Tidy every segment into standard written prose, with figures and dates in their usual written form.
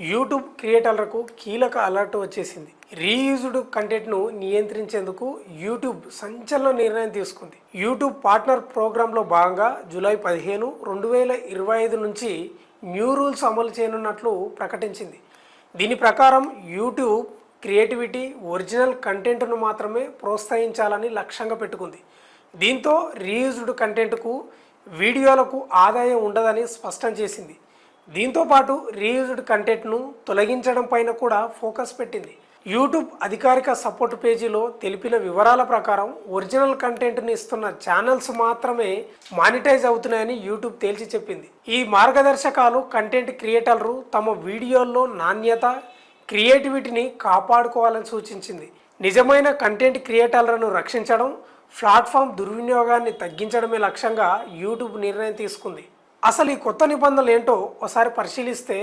YouTube క్రియేటర్లకు కీలక alert వచ్చేసింది. Reused కంటెంట్ను నియంత్రించేందుకు యూట్యూబ్ సంచలన నిర్ణయం తీసుకుంది. యూట్యూబ్ పార్ట్నర్ ప్రోగ్రాంలో భాగంగా జూలై 15, 2025 నుంచి న్యూ రూల్స్ అమలు చేయనున్నట్లు ప్రకటించింది. దీని ప్రకారం యూట్యూబ్ క్రియేటివిటీ, ఒరిజినల్ కంటెంట్ను మాత్రమే ప్రోత్సహించాలని లక్ష్యంగా పెట్టుకుంది. దీంతో రీయూజ్డ్ కంటెంట్కు, వీడియోలకు ఆదాయం ఉండదని స్పష్టం చేసింది. దీంతోపాటు రీయూజ్డ్ కంటెంట్ను తొలగించడం పైన కూడా ఫోకస్ పెట్టింది. యూట్యూబ్ అధికారిక సపోర్ట్ పేజీలో తెలిపిన వివరాల ప్రకారం ఒరిజినల్ కంటెంట్ని ఇస్తున్న ఛానల్స్ మాత్రమే మానిటైజ్ అవుతున్నాయని యూట్యూబ్ తేల్చి చెప్పింది. ఈ మార్గదర్శకాలు కంటెంట్ క్రియేటర్లు తమ వీడియోల్లో నాణ్యత, క్రియేటివిటీని కాపాడుకోవాలని సూచించింది. నిజమైన కంటెంట్ క్రియేటర్లను రక్షించడం, ప్లాట్ఫామ్ దుర్వినియోగాన్ని తగ్గించడమే లక్ష్యంగా యూట్యూబ్ నిర్ణయం తీసుకుంది. అసలు ఈ కొత్త నిబంధనలు ఏంటో ఒకసారి పరిశీలిస్తే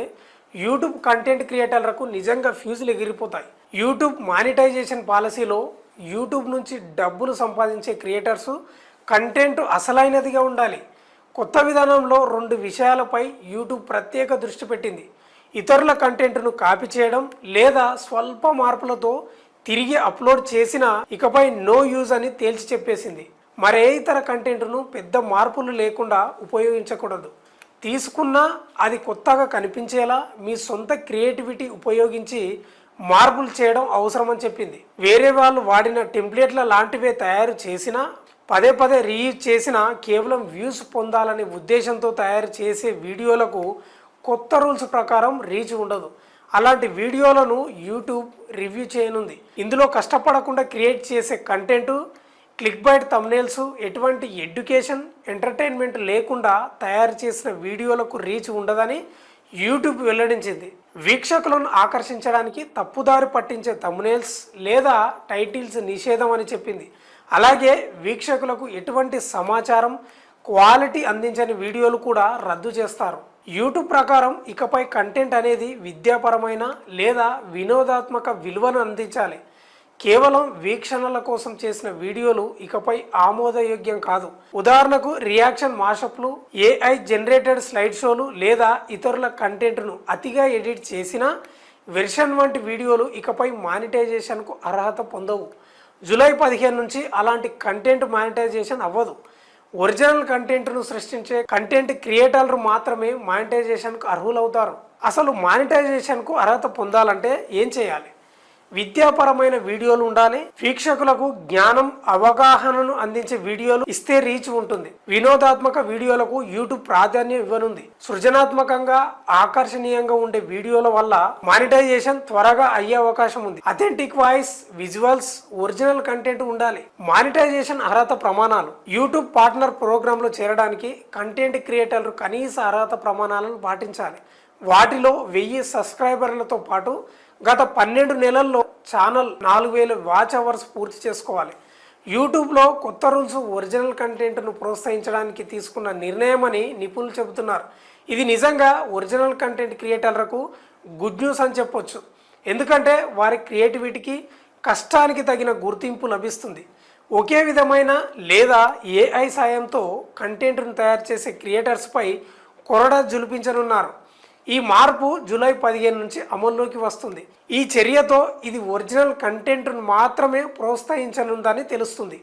యూట్యూబ్ కంటెంట్ క్రియేటర్లకు నిజంగా ఫ్యూజులు ఎగిరిపోతాయి. యూట్యూబ్ మానిటైజేషన్ పాలసీలో యూట్యూబ్ నుంచి డబ్బులు సంపాదించే క్రియేటర్స్ కంటెంట్ అసలైనదిగా ఉండాలి. కొత్త విధానంలో 2 విషయాలపై యూట్యూబ్ ప్రత్యేక దృష్టి పెట్టింది. ఇతరుల కంటెంట్ను కాపీ చేయడం లేదా స్వల్ప మార్పులతో తిరిగి అప్లోడ్ చేసినా ఇకపై నో యూజ్ అని తేల్చి చెప్పేసింది. మరే ఇతర కంటెంట్ను పెద్ద మార్పులు లేకుండా ఉపయోగించకూడదు. తీసుకున్నా అది కొత్తగా కనిపించేలా మీ సొంత క్రియేటివిటీ ఉపయోగించి మార్పులు చేయడం అవసరమని చెప్పింది. వేరే వాళ్ళు వాడిన టెంప్లెట్ల లాంటివే తయారు చేసినా, పదే పదే రీయూజ్ చేసినా కేవలం వ్యూస్ పొందాలనే ఉద్దేశంతో తయారు చేసే వీడియోలకు కొత్త రూల్స్ ప్రకారం రీచ్ ఉండదు. అలాంటి వీడియోలను యూట్యూబ్ రివ్యూ చేయనుంది. ఇందులో కష్టపడకుండా క్రియేట్ చేసే కంటెంట్, క్లిక్ బైట్ థంబ్నెయిల్స్, ఎటువంటి ఎడ్యుకేషన్, ఎంటర్టైన్మెంట్ లేకుండా తయారు చేసిన వీడియోలకు రీచ్ ఉండదని యూట్యూబ్ వెల్లడించింది. వీక్షకులను ఆకర్షించడానికి తప్పుదారి పట్టించే థంబ్నెయిల్స్ లేదా టైటిల్స్ నిషేధం అని చెప్పింది. అలాగే వీక్షకులకు ఎటువంటి సమాచారం, క్వాలిటీ అందించని వీడియోలు కూడా రద్దు చేస్తారు. యూట్యూబ్ ప్రకారం ఇకపై కంటెంట్ అనేది విద్యాపరమైన లేదా వినోదాత్మక విలువను అందించాలి. కేవలం వీక్షణల కోసం చేసిన వీడియోలు ఇకపై ఆమోదయోగ్యం కాదు. ఉదాహరణకు రియాక్షన్ మాషప్లు, ఏఐ జనరేటెడ్ స్లైడ్ షోలు లేదా ఇతరుల కంటెంట్ను అతిగా ఎడిట్ చేసిన వెర్షన్ వంటి వీడియోలు ఇకపై మానిటైజేషన్కు అర్హత పొందవు. జూలై 15 నుంచి అలాంటి కంటెంట్ మానిటైజేషన్ అవ్వదు. ఒరిజినల్ కంటెంట్ను సృష్టించే కంటెంట్ క్రియేటర్లు మాత్రమే మానిటైజేషన్కు అర్హులవుతారు. అసలు మానిటైజేషన్కు అర్హత పొందాలంటే ఏం చేయాలి? విద్యాపరమైన వీడియోలు ఉండాలి. వీక్షకులకు జ్ఞానం, అవగాహనను అందించే వీడియోలు ఇస్తే రీచ్ ఉంటుంది. వినోదాత్మక వీడియోలకు యూట్యూబ్ ప్రాధాన్యం ఇవ్వనుంది. సృజనాత్మకంగా, ఆకర్షణీయంగా ఉండే వీడియోల వల్ల మానిటైజేషన్ త్వరగా అయ్యే అవకాశం ఉంది. Authentic voice, visuals, original content ఉండాలి. మానిటైజేషన్ అర్హత ప్రమాణాలు. యూట్యూబ్ పార్ట్నర్ ప్రోగ్రాంలో చేరడానికి కంటెంట్ క్రియేటర్లు కనీస అర్హత ప్రమాణాలను పాటించాలి. వాటిలో 1000 సబ్స్క్రైబర్లతో పాటు గత 12 నెలల్లో ఛానల్ 4000 వాచ్ అవర్స్ పూర్తి చేసుకోవాలి. యూట్యూబ్లో కొత్త రూల్స్ ఒరిజినల్ కంటెంట్ను ప్రోత్సహించడానికి తీసుకున్న నిర్ణయం అని నిపుణులు చెబుతున్నారు. ఇది నిజంగా ఒరిజినల్ కంటెంట్ క్రియేటర్లకు గుడ్ న్యూస్ అని చెప్పొచ్చు. ఎందుకంటే వారి క్రియేటివిటీకి, కష్టానికి తగిన గుర్తింపు లభిస్తుంది. ఒకే విధమైన లేదా ఏఐ సాయంతో కంటెంట్ను తయారు చేసే క్రియేటర్స్పై కొరడా జులిపించనున్నారు. ఈ మార్పు జూలై 15 నుంచి అమల్లోకి వస్తుంది. ఈ చర్యతో ఇది ఒరిజినల్ కంటెంట్ను మాత్రమే ప్రోత్సహించనుందని తెలుస్తుంది.